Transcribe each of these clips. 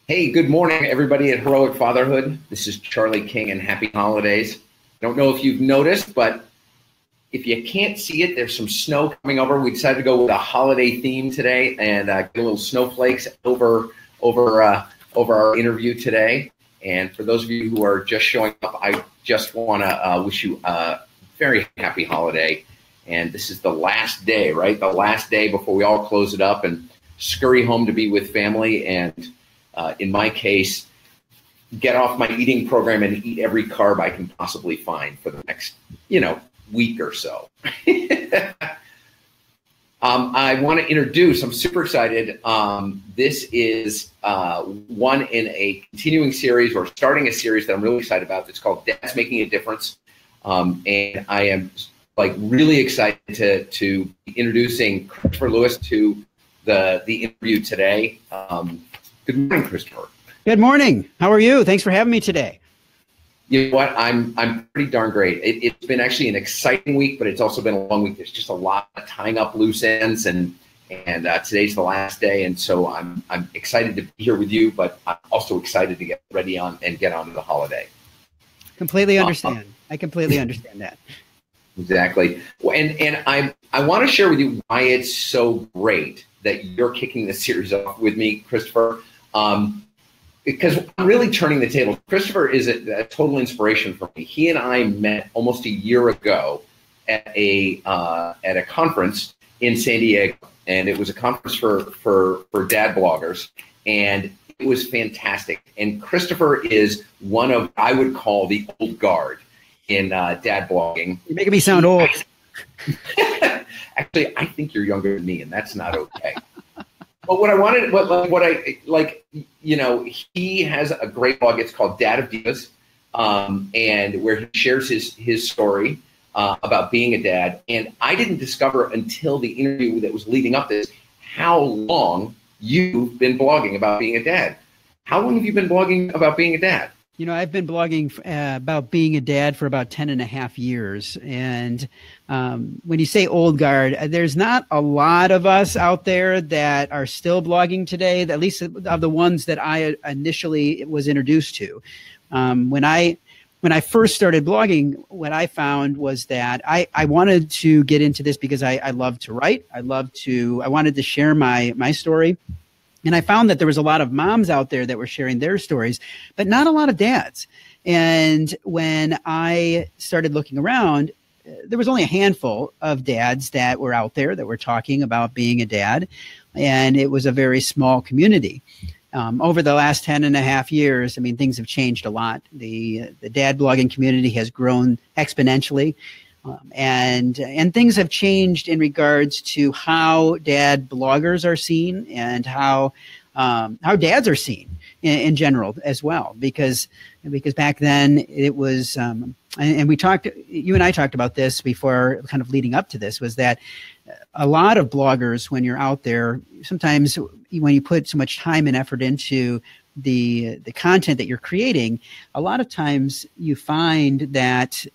Hey, good morning, everybody at Heroic Fatherhood. This is Charlie King, and happy holidays. Don't know if you've noticed, but if you can't see it, there's some snow coming over. We decided to go with a holiday theme today and get a little snowflakes over our interview today. And for those of you who are just showing up, I just want to wish you a very happy holiday. And this is the last day, right? The last day before we all close it up and scurry home to be with family. And in my case, get off my eating program and eat every carb I can possibly find for the next, week or so. I want to introduce, I'm super excited. This is one in a continuing series, or starting a series that I'm really excited about. It's called Dad's Making a Difference. And I am really excited to be introducing Christopher Lewis to the interview today. Good morning, Christopher. Good morning. How are you? Thanks for having me today. You know what? I'm pretty darn great. It's been actually an exciting week, but it's also been a long week. There's just a lot of tying up loose ends, and today's the last day, and so I'm excited to be here with you, but I'm also excited to get ready on and get on to the holiday. Completely understand. I completely understand that. Exactly. And I want to share with you why it's so great that you're kicking this series off with me, Christopher. Because I'm really turning the table. Christopher is a total inspiration for me. He and I met almost a year ago at a conference in San Diego, and it was a conference for dad bloggers, and it was fantastic. And Christopher is one of, I would call, the old guard in dad blogging. You're making me sound old. Actually, I think you're younger than me, and that's not okay. But he has a great blog. It's called Dad of Divas, and where he shares his story about being a dad. And I didn't discover until the interview that was leading up to this how long you've been blogging about being a dad. How long have you been blogging about being a dad? I've been blogging about being a dad for about 10 and a half years. And when you say old guard, there's not a lot of us out there that are still blogging today, at least of the ones that I initially was introduced to. When I first started blogging, what I found was that I wanted to get into this because I love to write. I wanted to share my story. And I found that there was a lot of moms out there that were sharing their stories, but not a lot of dads. And when I started looking around, there was only a handful of dads that were out there that were talking about being a dad. And it was a very small community. Over the last 10 and a half years, things have changed a lot. The dad blogging community has grown exponentially. And things have changed in regards to how dad bloggers are seen and how dads are seen in general as well. Because back then it was, and you and I talked about this before, kind of leading up to this, was that a lot of bloggers, when you're out there, sometimes when you put so much time and effort into the content that you're creating, a lot of times you find that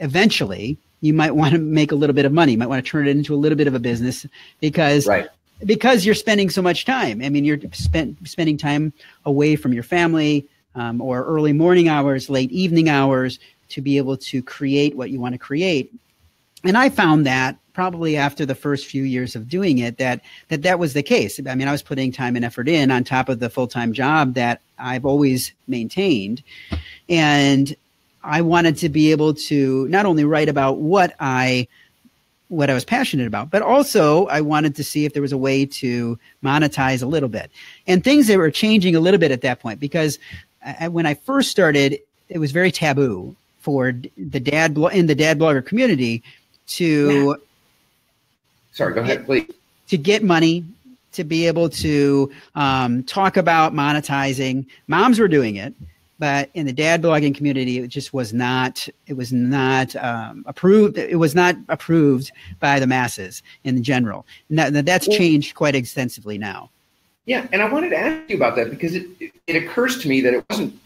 eventually you might want to make a little bit of money. You might want to turn it into a little bit of a business because you're spending so much time. You're spending time away from your family, or early morning hours, late evening hours, to be able to create what you want to create. And I found that probably after the first few years of doing it, that was the case. I was putting time and effort in on top of the full-time job that I've always maintained. And I wanted to be able to not only write about what I was passionate about, but also I wanted to see if there was a way to monetize a little bit. And things that were changing a little bit at that point, because when I first started, it was very taboo for the dad blogger community to Sorry, go ahead, please. To get money, to be able to talk about monetizing. Moms were doing it. But in the dad blogging community, it just was not. It was not approved. It was not approved by the masses in general. And that's changed quite extensively now. Yeah, and I wanted to ask you about that because it occurs to me that it wasn't.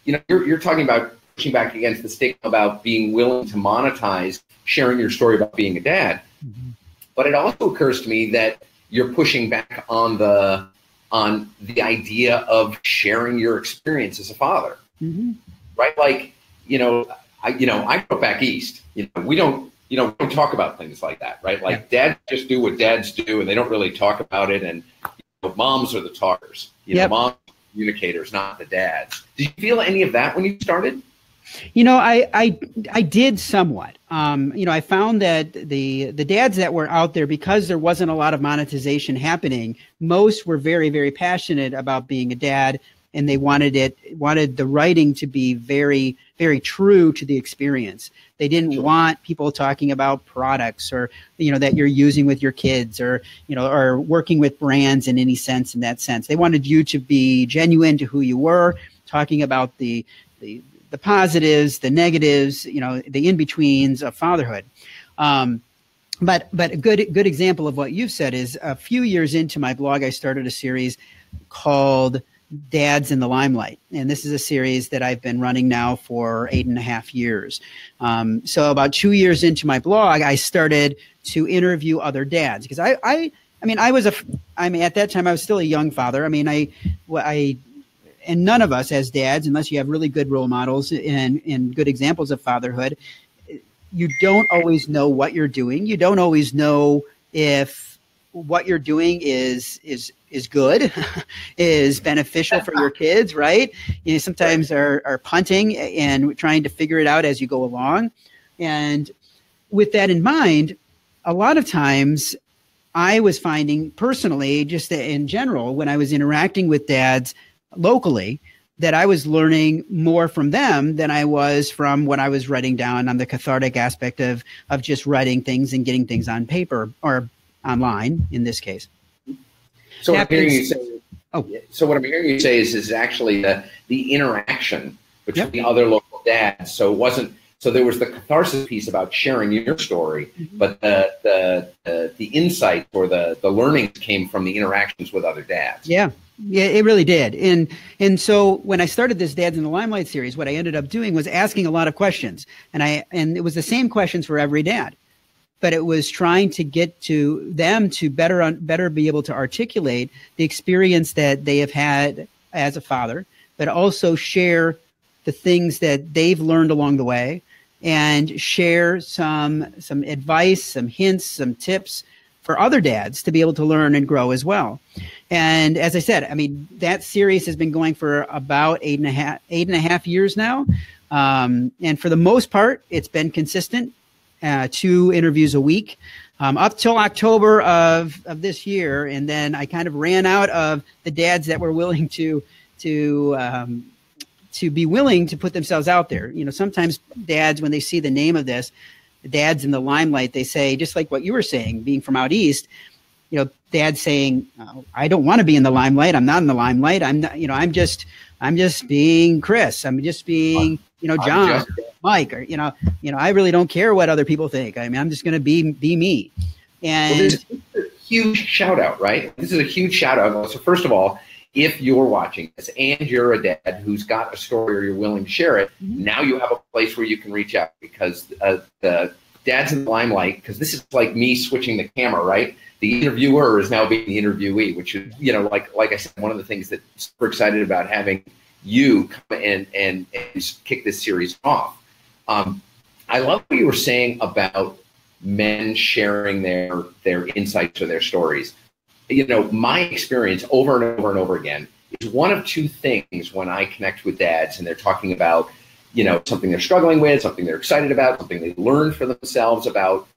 You're talking about pushing back against the stigma about being willing to monetize sharing your story about being a dad. Mm-hmm. But it also occurs to me that you're pushing back on the on the idea of sharing your experience as a father, right? Like, I grew up back east. We don't talk about things like that, right? Like dads just do what dads do, and they don't really talk about it. And moms are the talkers. Moms are the communicators, not the dads. Did you feel any of that when you started? I did somewhat. I found that the dads that were out there, because there wasn't a lot of monetization happening, most were very, very passionate about being a dad, and they wanted the writing to be very, very true to the experience. They didn't want people talking about products or, that you're using with your kids or, or working with brands in any sense, in that sense. They wanted you to be genuine to who you were, talking about the positives, the negatives, the in-betweens of fatherhood. But a good example of what you've said is a few years into my blog, I started a series called Dads in the Limelight. And this is a series that I've been running now for 8.5 years. So about 2 years into my blog, I started to interview other dads because at that time I was still a young father. And none of us as dads, unless you have really good role models and good examples of fatherhood, you don't always know what you're doing. You don't always know if what you're doing is good, is beneficial for your kids, right? Sometimes are punting and trying to figure it out as you go along. And with that in mind, a lot of times I was finding personally, just in general, when I was interacting with dads locally, that I was learning more from them than I was from what I was writing down on the cathartic aspect of just writing things and getting things on paper or online in this case. So what I'm hearing you say is actually the interaction between other local dads. So there was the catharsis piece about sharing your story, but the insight or the learnings came from the interactions with other dads. Yeah, it really did. And so when I started this Dads in the Limelight series, what I ended up doing was asking a lot of questions, and it was the same questions for every dad, but it was trying to get to them to better be able to articulate the experience that they have had as a father, but also share the things that they've learned along the way and share some advice, some hints, some tips for other dads to be able to learn and grow as well. And as I said, that series has been going for about 8.5 years now. And for the most part, it's been consistent, 2 interviews a week, up till October of this year. And then I kind of ran out of the dads that were willing to be willing to put themselves out there. Sometimes dads, when they see the name of this, Dads in the Limelight, they say, just like what you were saying, being from out east, dads saying, I don't want to be in the limelight. I'm not in the limelight. I'm not, I'm just being Chris. I'm just being, John, Mike, or, I really don't care what other people think. I'm just going to be me. And this is a huge shout out, right? This is a huge shout out. So first of all, if you're watching this and you're a dad who's got a story or you're willing to share it, now you have a place where you can reach out, because the Dads in the Limelight, because this is like me switching the camera, right? The interviewer is now being the interviewee, which is, like I said, one of the things that's super excited about having you come in and kick this series off. I love what you were saying about men sharing their insights or their stories. My experience over and over and over again is one of 2 things when I connect with dads and they're talking about, something they're struggling with, something they're excited about, something they learned for themselves about,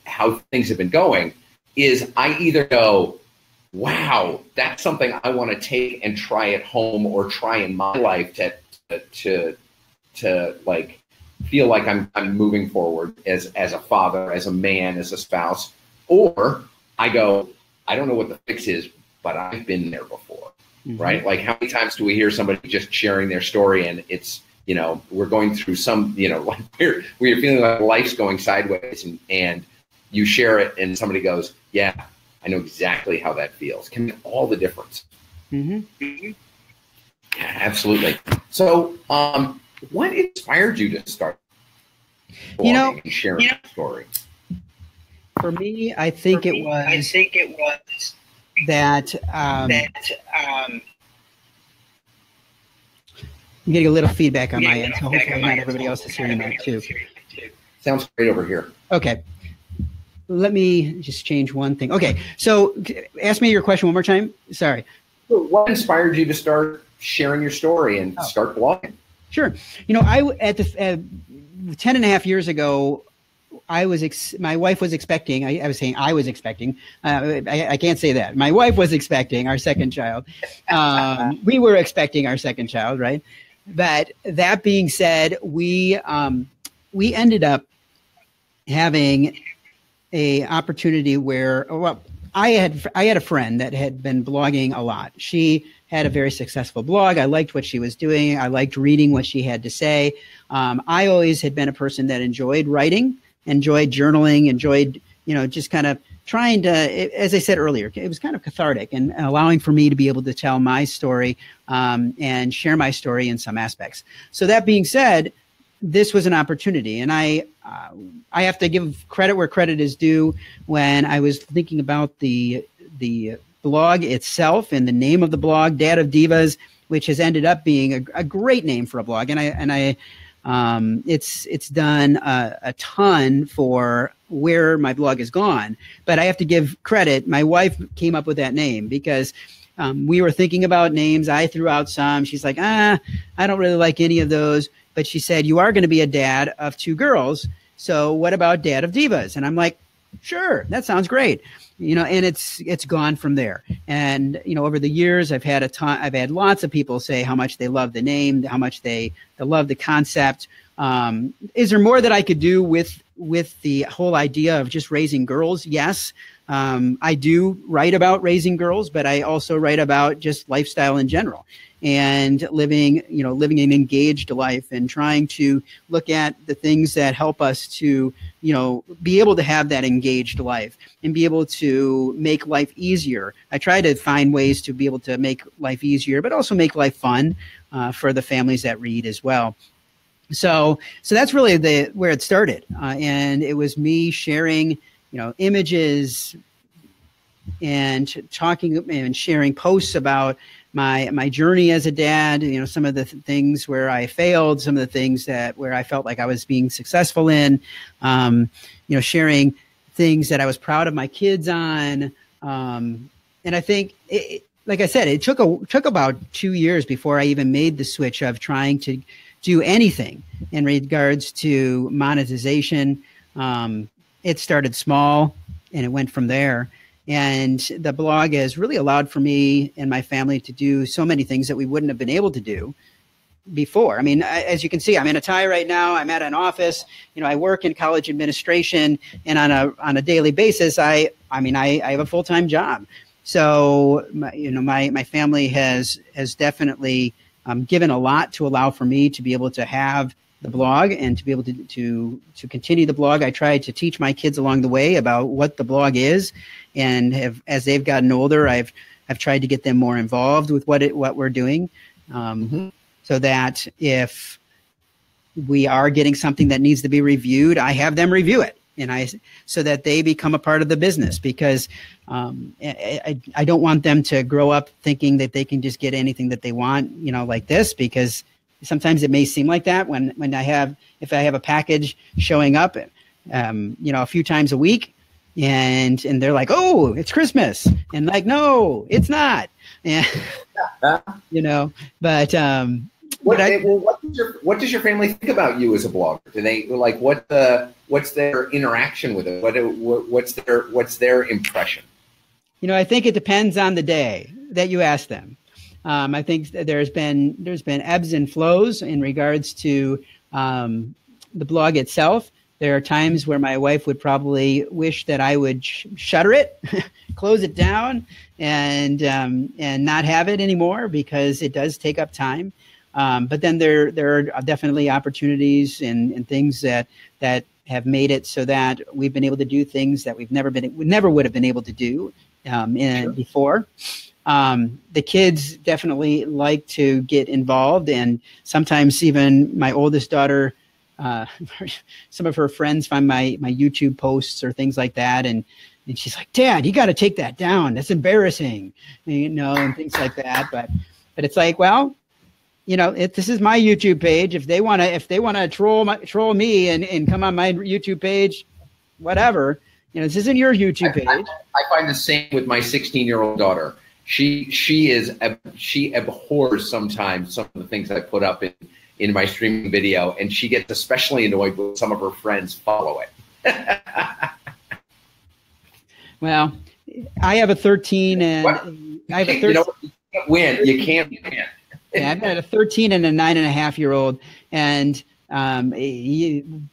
how things have been going, is I either go, wow, that's something I want to take and try at home or try in my life to like feel like I'm moving forward as a father, as a man, as a spouse, or I go, I don't know what the fix is, but I've been there before, right? Like, how many times do we hear somebody just sharing their story and it's, we're going through some, like we're feeling like life's going sideways and you share it and somebody goes, yeah, I know exactly how that feels. Can make all the difference. Yeah, absolutely. So what inspired you to start blogging and sharing your story? For me, I think it was that I'm getting a little feedback on my end, so hopefully not everybody else is hearing that too. Sounds great over here. Okay. Let me just change one thing. Okay, so ask me your question one more time. Sorry. What inspired you to start sharing your story and start blogging? Sure. You know, at 10 and a half years ago, my wife was expecting, I was saying I was expecting, I can't say that. My wife was expecting our second child. We were expecting our second child, right? But that being said, we ended up having a opportunity where, well, I had a friend that had been blogging a lot. She had a very successful blog. I liked what she was doing. I liked reading what she had to say. I always had been a person that enjoyed writing, enjoyed journaling, enjoyed, just kind of trying to, as I said earlier, it was kind of cathartic and allowing for me to be able to tell my story and share my story in some aspects. So that being said, this was an opportunity, and I have to give credit where credit is due. When I was thinking about the blog itself and the name of the blog, Dad of Divas, which has ended up being a great name for a blog, and it's done a ton for where my blog has gone. But I have to give credit. My wife came up with that name because we were thinking about names. I threw out some. She's like, I don't really like any of those. But she said, you are going to be a dad of 2 girls. So what about Dad of Divas? And I'm like, sure, that sounds great. And it's gone from there. And, over the years, I've had lots of people say how much they love the name, how much they love the concept. Is there more that I could do with the whole idea of just raising girls? Yes. I do write about raising girls, but I also write about just lifestyle in general and living an engaged life and trying to look at the things that help us to, be able to have that engaged life and be able to make life easier. I try to find ways to be able to make life easier, but also make life fun for the families that read as well. So that's really where it started. And it was me sharing, images and talking and sharing posts about my journey as a dad, some of the things where I failed, some of the things where I felt like I was being successful in, sharing things that I was proud of my kids on. And I think, like I said, it took about 2 years before I even made the switch of trying to do anything in regards to monetization. It started small and it went from there. And the blog has really allowed for me and my family to do so many things that we wouldn't have been able to do before. I mean, as you can see, I'm in a tie right now. I'm at an office. I work in college administration, and on a daily basis, I have a full-time job. So, my family has definitely given a lot to allow for me to be able to have the blog and to be able to continue the blog. I try to teach my kids along the way about what the blog is, and as they've gotten older, I've tried to get them more involved with what we're doing, so that if we are getting something that needs to be reviewed, I have them review it, so that they become a part of the business, because I don't want them to grow up thinking that they can just get anything that they want, like this, because sometimes it may seem like that when if I have a package showing up, a few times a week, and they're like, oh, it's Christmas, and like, no, it's not, and but what does your family think about you as a blogger? Do they like what's their interaction with it? What's their impression? I think it depends on the day that you ask them. I think there's been ebbs and flows in regards to the blog itself. There are times where my wife would probably wish that I would shutter it, close it down, and not have it anymore, because it does take up time. But then there are definitely opportunities and things that have made it so that we've been able to do things that we never would have been able to do before. The kids definitely like to get involved, and sometimes even my oldest daughter, some of her friends find my YouTube posts or things like that, and And she's like, Dad, you got to take that down. That's embarrassing, and things like that. But it's like, well, this is my YouTube page. If they want to troll me and come on my YouTube page, whatever, this isn't your YouTube page. I find the same with my 16-year-old daughter. She abhors sometimes some of the things I put up in my streaming video, and she gets especially annoyed when some of her friends follow it. Well, I have a 13 and I have a 13. You can't win. You can't win. Yeah, I've got a 13 and a 9.5-year-old, and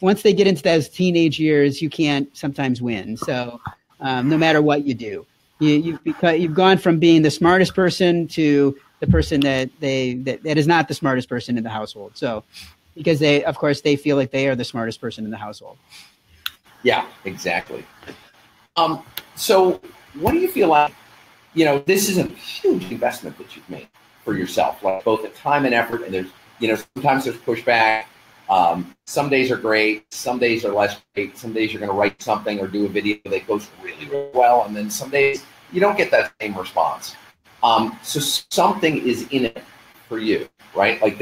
once they get into those teenage years, you can't sometimes win. So no matter what you do, you've gone from being the smartest person to the person that is not the smartest person in the household. So because they feel like they are the smartest person in the household. Yeah, exactly. So what do you feel like, this is a huge investment that you've made for yourself, like both the time and effort, and there's, sometimes there's pushback. Some days are great. Some days are less great. Some days you're going to write something or do a video that goes really, really well. And then some days you don't get that same response. So something is in it for you, right? Like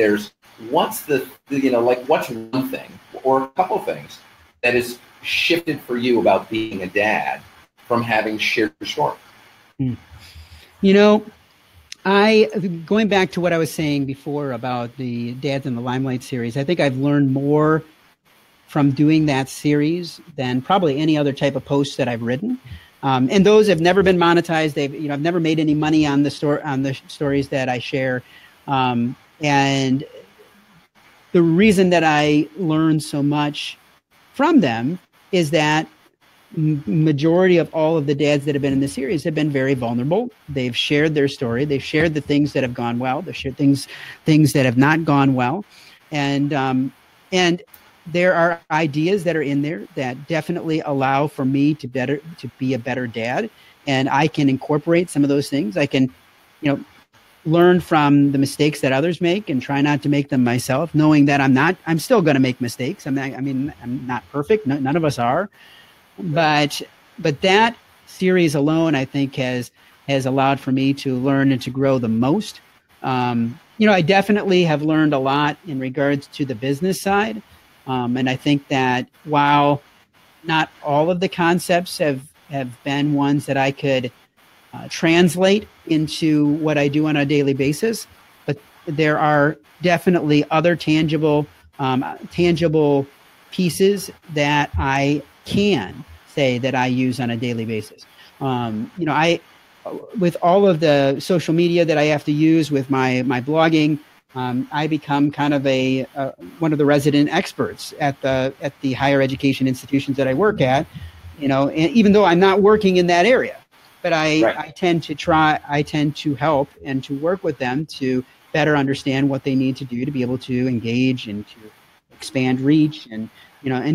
what's what's one thing or a couple things that is shifted for you about being a dad from having shared your story? Going back to what I was saying before about the Dads in the Limelight series, I think I've learned more from doing that series than probably any other type of post that I've written. And those have never been monetized. I've never made any money on the stories that I share. And the reason that I learned so much from them is that majority of all of the dads that have been in the series have been very vulnerable. They've shared their story. They've shared the things that have gone well. They've shared things that have not gone well. And there are ideas that are in there that definitely allow for me to be a better dad. And I can incorporate some of those things. I can, learn from the mistakes that others make and try not to make them myself, knowing that I'm still going to make mistakes. I'm not perfect. None of us are. But that series alone, I think, has allowed for me to learn and to grow the most. I definitely have learned a lot in regards to the business side. And I think that while not all of the concepts have been ones that I could translate into what I do on a daily basis, but there are definitely other tangible pieces that I can say that I use on a daily basis. With all of the social media that I have to use with my blogging, I become kind of one of the resident experts at the higher education institutions that I work at. And even though I'm not working in that area, but I tend to help and to work with them to better understand what they need to do to be able to engage and to expand reach and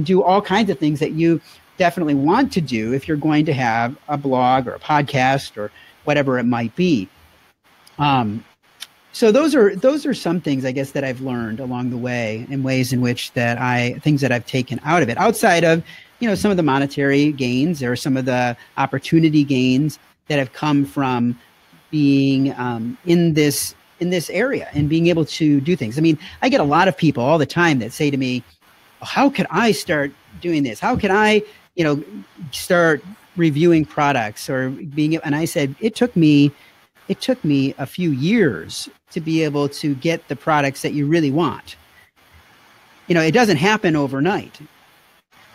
do all kinds of things that you definitely want to do if you're going to have a blog or a podcast or whatever it might be. So those are some things, I guess, that I've learned along the way, in ways in which things that I've taken out of it, outside of, some of the monetary gains or some of the opportunity gains that have come from being in this area and being able to do things. I mean, I get a lot of people all the time that say to me, how could I start doing this? How can I, start reviewing products and I said, it took me a few years to be able to get the products that you really want. It doesn't happen overnight.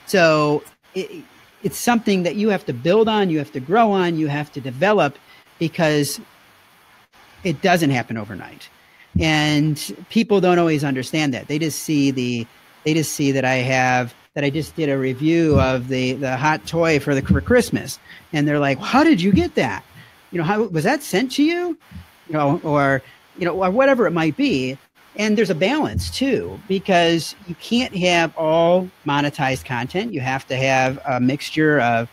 So it's something that you have to build on, you have to grow on, you have to develop, because it doesn't happen overnight. And people don't always understand that. They just see that I just did a review of the hot toy for Christmas. And they're like, how did you get that? How was that sent to you? Or whatever it might be. And there's a balance too, because you can't have all monetized content. You have to have a mixture of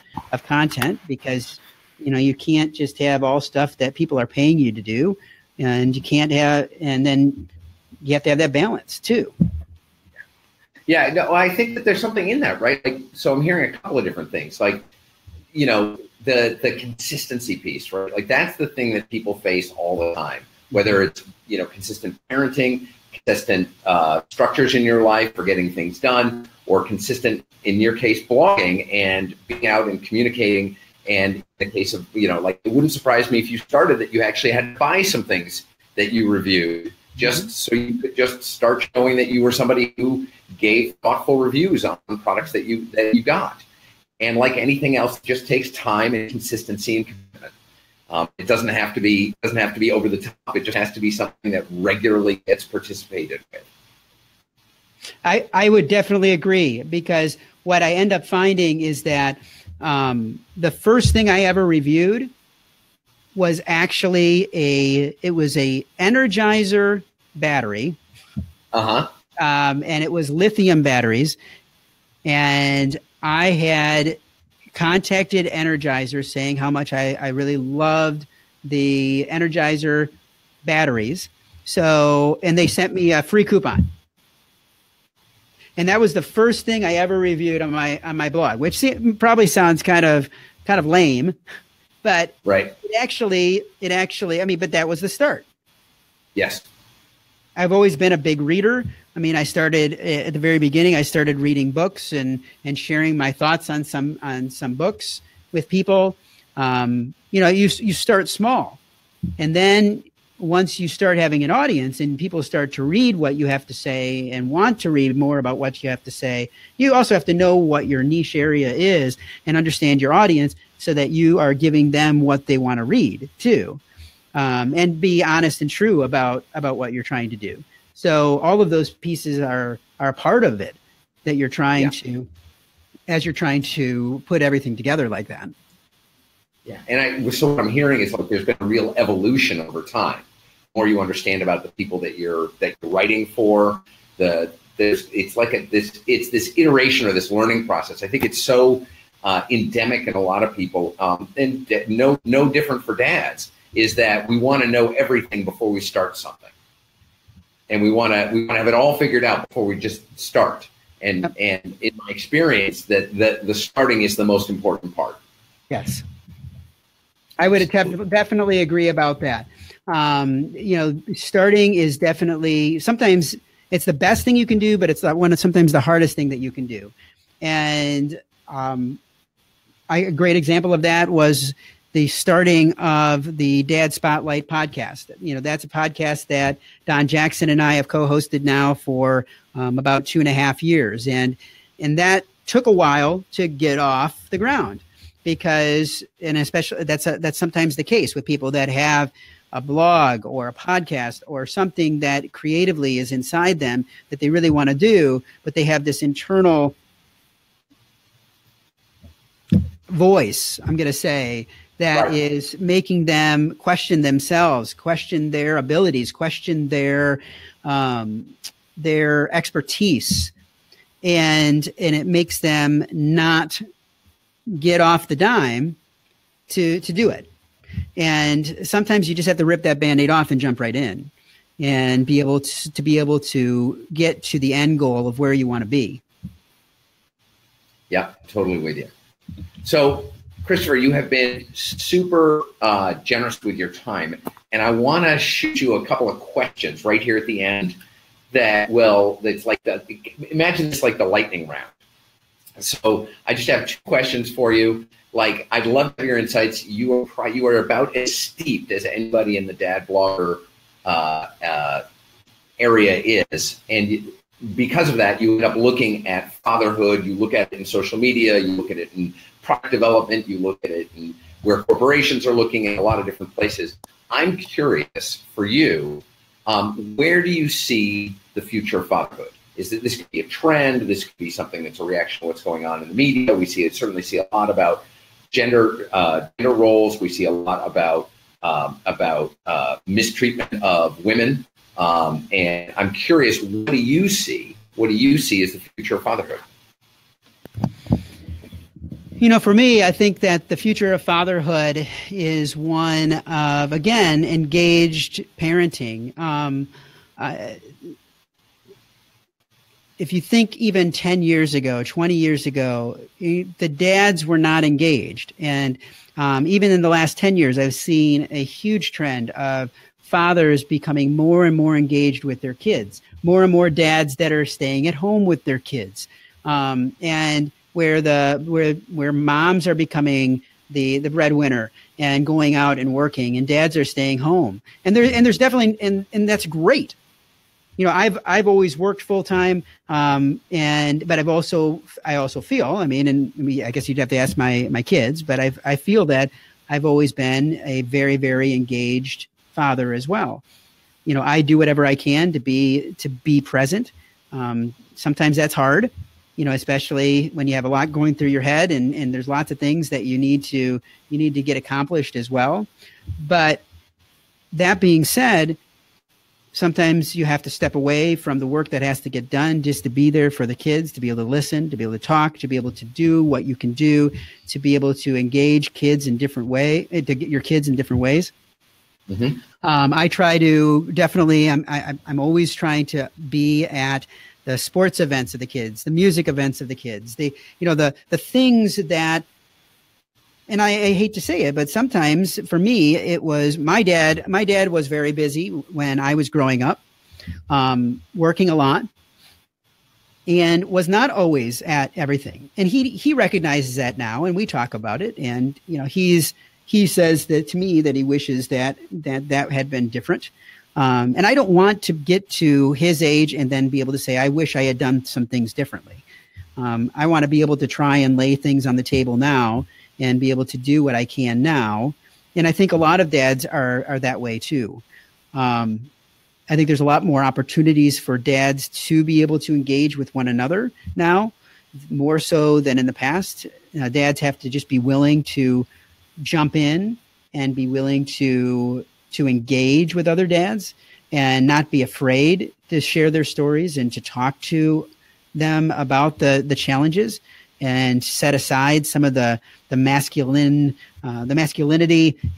content, because, you can't just have all stuff that people are paying you to do, and then you have to have that balance too. Yeah, no, I think that there's something in that, right? So I'm hearing a couple of different things. the consistency piece, right? Like that's the thing that people face all the time, whether it's, consistent parenting, consistent structures in your life for getting things done, or consistent, in your case, blogging and being out and communicating. And in the case of, like, it wouldn't surprise me if you started that you actually had to buy some things that you reviewed just so you could just start showing that you were somebody who gave thoughtful reviews on products that you got. And like anything else, it just takes time and consistency and commitment. It doesn't have to be over the top. It just has to be something that regularly gets participated with. I would definitely agree, because what I end up finding is that the first thing I ever reviewed was actually a Energizer battery. And it was lithium batteries. And I had contacted Energizer saying how much I really loved the Energizer batteries. So, and they sent me a free coupon. And that was the first thing I ever reviewed on my blog, which probably sounds kind of lame, but right. It actually, but that was the start. Yes. I've always been a big reader. I mean, I started at the very beginning. I started reading books and sharing my thoughts on some books with people. You start small, and then once you start having an audience and people start to read what you have to say and want to read more about what you have to say, you also have to know what your niche area is and understand your audience so that you are giving them what they want to read too. And be honest and true about what you're trying to do. So all of those pieces are part of it that you're trying to, as you're trying to put everything together like that. Yeah, and so what I'm hearing is like there's been a real evolution over time. The more you understand about the people that you're writing for, it's this iteration or this learning process. I think it's so endemic in a lot of people, and no different for dads, is that we want to know everything before we start something, and we want to have it all figured out before we just start. And in my experience, that the starting is the most important part. Yes. I would definitely agree about that. Starting is definitely, sometimes it's the best thing you can do, but it's sometimes the hardest thing that you can do. And a great example of that was the starting of the Dad Spotlight podcast. That's a podcast that Don Jackson and I have co-hosted now for about 2.5 years. And that took a while to get off the ground. Because, and especially that's sometimes the case with people that have a blog or a podcast or something that creatively is inside them that they really want to do, but they have this internal voice, I'm going to say, that is making them question themselves, question their abilities, question their expertise, and it makes them not get off the dime to do it. And sometimes you just have to rip that Band-Aid off and jump right in and be able to get to the end goal of where you want to be. Yeah, totally with you. So, Christopher, you have been super generous with your time, and I want to shoot you a couple of questions right here at the end imagine it's like the lightning round. So I just have 2 questions for you. Like, I'd love to hear your insights. You are about as steeped as anybody in the dad blogger area is, and because of that, you end up looking at fatherhood. You look at it in social media. You look at it in product development. You look at it in where corporations are looking at a lot of different places. I'm curious for you, where do you see the future of fatherhood? Is that this could be a trend? This could be something that's a reaction to what's going on in the media. We certainly see a lot about gender roles. We see a lot about mistreatment of women. And I'm curious, what do you see? What do you see as the future of fatherhood? For me, I think that the future of fatherhood is one of, again, engaged parenting. if you think even 10 years ago, 20 years ago, the dads were not engaged. And even in the last 10 years, I've seen a huge trend of fathers becoming more and more engaged with their kids, more and more dads that are staying at home with their kids. And where moms are becoming the breadwinner and going out and working, and dads are staying home. And there's definitely, and that's great. I've always worked full time, but I also feel, I guess you'd have to ask my kids, but I feel that I've always been a very, very engaged father as well. I do whatever I can to be present. Sometimes that's hard, especially when you have a lot going through your head and there's lots of things that you need to get accomplished as well. But that being said, sometimes you have to step away from the work that has to get done just to be there for the kids, to be able to listen, to be able to talk, to be able to do what you can do, to be able to engage kids in different ways, to get your kids in different ways. Mm-hmm. I try to definitely, I'm always trying to be at the sports events of the kids, the music events of the kids, the things that, and I hate to say it, but sometimes for me, it was my dad was very busy when I was growing up, working a lot, and was not always at everything. And he recognizes that now, and we talk about it. And, he says that to me that he wishes that had been different. And I don't want to get to his age and then be able to say, I wish I had done some things differently. I want to be able to try and lay things on the table now and be able to do what I can now. And I think a lot of dads are that way too. I think there's a lot more opportunities for dads to be able to engage with one another now, more so than in the past. Dads have to just be willing to jump in and be willing to engage with other dads and not be afraid to share their stories and to talk to them about the challenges, and set aside some of the masculinity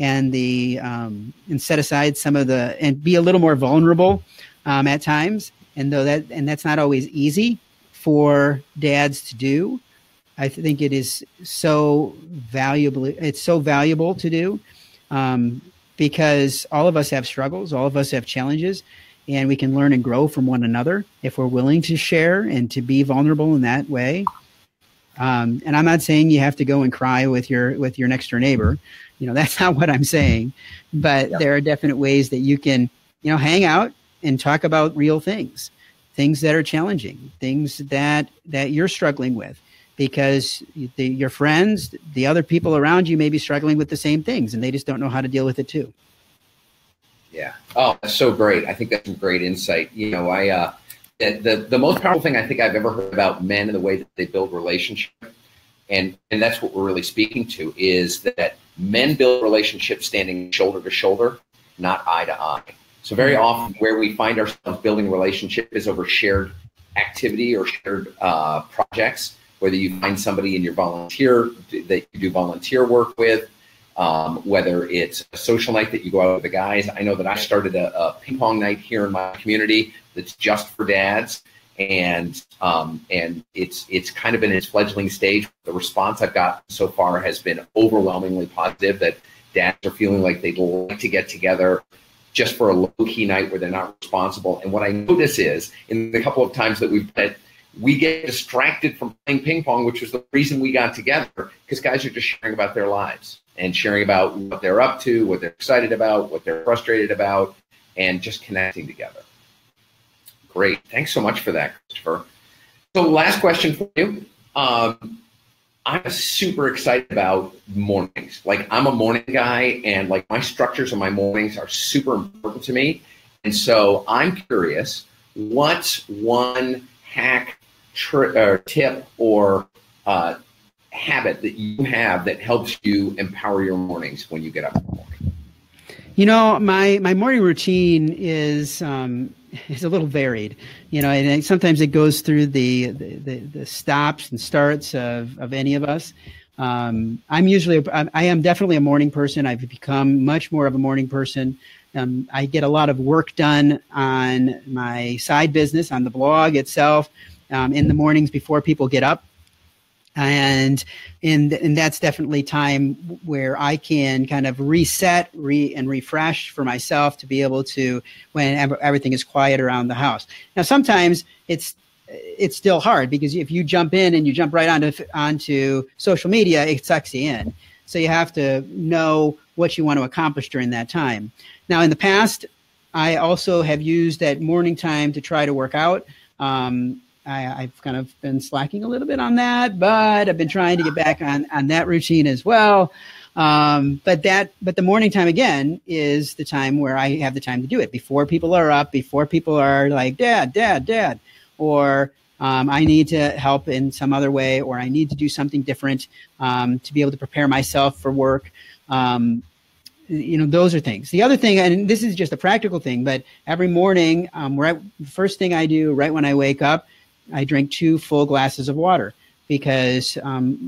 and and set aside some of and be a little more vulnerable at times. And that's not always easy for dads to do. I think it is so valuable. It's so valuable to do because all of us have struggles, all of us have challenges, and we can learn and grow from one another if we're willing to share and to be vulnerable in that way. And I'm not saying you have to go and cry with your next door neighbor. That's not what I'm saying. But there are definite ways that you can, hang out and talk about real things that are challenging, things that you're struggling with, because your friends, the other people around you may be struggling with the same things, and they just don't know how to deal with it too. Yeah. Oh, that's so great. I think that's some great insight. The most powerful thing I think I've ever heard about men and the way that they build relationships, and that's what we're really speaking to, is that men build relationships standing shoulder to shoulder, not eye to eye. So very often where we find ourselves building a relationship is over shared activity or shared projects, whether you find somebody in your volunteer that you do volunteer work with, whether it's a social night that you go out with the guys. I know that I started a ping pong night here in my community that's just for dads, and it's kind of in its fledgling stage. The response I've got so far has been overwhelmingly positive, that dads are feeling like they'd like to get together just for a low-key night where they're not responsible. And what I notice is, in the couple of times that we've met, we get distracted from playing ping pong, which was the reason we got together, because guys are just sharing about their lives and sharing about what they're up to, what they're excited about, what they're frustrated about, and just connecting together. Great. Thanks so much for that, Christopher. So last question for you. I'm super excited about mornings. Like, I'm a morning guy, and like my structures of my mornings are super important to me. And so I'm curious, what's one hack, tip, or habit that you have that helps you empower your mornings when you get up in the morning? My morning routine is a little varied, and sometimes it goes through the stops and starts of any of us. I am definitely a morning person. I've become much more of a morning person. I get a lot of work done on my side business, on the blog itself, in the mornings before people get up. And that's definitely time where I can kind of reset and refresh for myself to be able to, when everything is quiet around the house. Now, sometimes it's still hard, because if you jump in and you jump right onto social media, it sucks you in. So you have to know what you want to accomplish during that time. Now, in the past, I also have used that morning time to try to work out. I've kind of been slacking a little bit on that, but I've been trying to get back on that routine as well. But the morning time, again, is the time where I have the time to do it before people are up, before people are like, Dad, or I need to help in some other way, or I need to do something different to be able to prepare myself for work. Those are things. The other thing, and this is just a practical thing, but every morning, the first thing I do right when I wake up, I drink 2 full glasses of water, because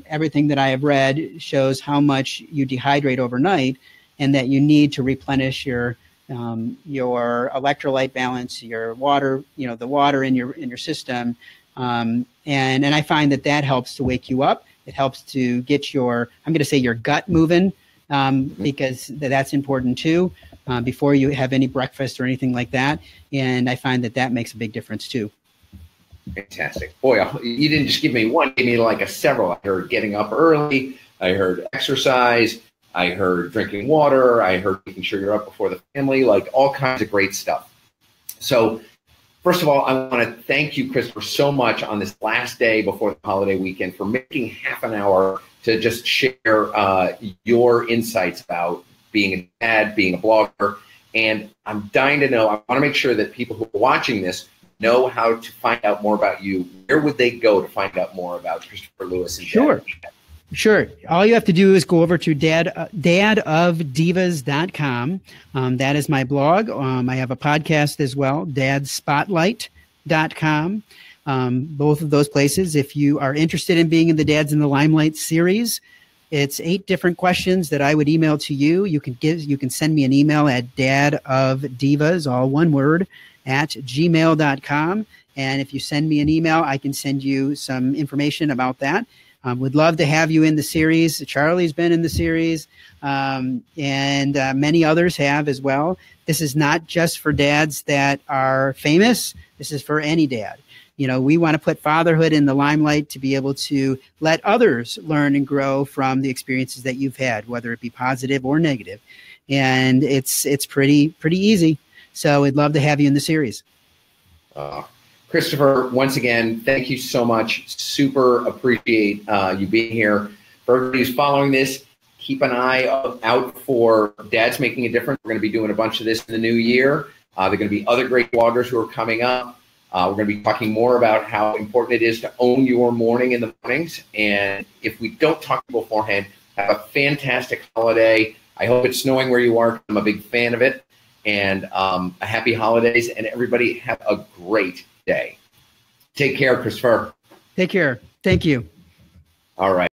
everything that I have read shows how much you dehydrate overnight, and that you need to replenish your electrolyte balance, your water, the water in your system, and I find that helps to wake you up. It helps to get your gut moving, because that's important too, before you have any breakfast or anything like that. And I find that makes a big difference too. Fantastic. Boy, you didn't just give me one, you gave me like several. I heard getting up early. I heard exercise. I heard drinking water. I heard making sure you're up before the family, like all kinds of great stuff. So first of all, I want to thank you, Christopher, so much on this last day before the holiday weekend for making half an hour to just share your insights about being a dad, being a blogger. And I'm dying to know, I want to make sure that people who are watching this know how to find out more about you. Where would they go to find out more about Christopher Lewis? And Sure. All you have to do is go over to dadofdivas.com. That is my blog. I have a podcast as well, dadspotlight.com. Both of those places. If you are interested in being in the Dads in the Limelight series, it's 8 different questions that I would email to you. You can send me an email at dadofdivas, all one word, at gmail.com. And if you send me an email, I can send you some information about that. Would love to have you in the series. Charlie's been in the series, and many others have as well. This is not just for dads that are famous. This is for any dad. We want to put fatherhood in the limelight to be able to let others learn and grow from the experiences that you've had, whether it be positive or negative. And it's pretty easy. So we'd love to have you in the series. Christopher, once again, thank you so much. Super appreciate you being here. For everybody who's following this, keep an eye out for Dads Making a Difference. We're going to be doing a bunch of this in the new year. There are going to be other great bloggers who are coming up. We're going to be talking more about how important it is to own your morning in the mornings. And if we don't talk beforehand, have a fantastic holiday. I hope it's snowing where you are. I'm a big fan of it. And a happy holidays. And everybody have a great day. Take care, Christopher. Take care. Thank you. All right.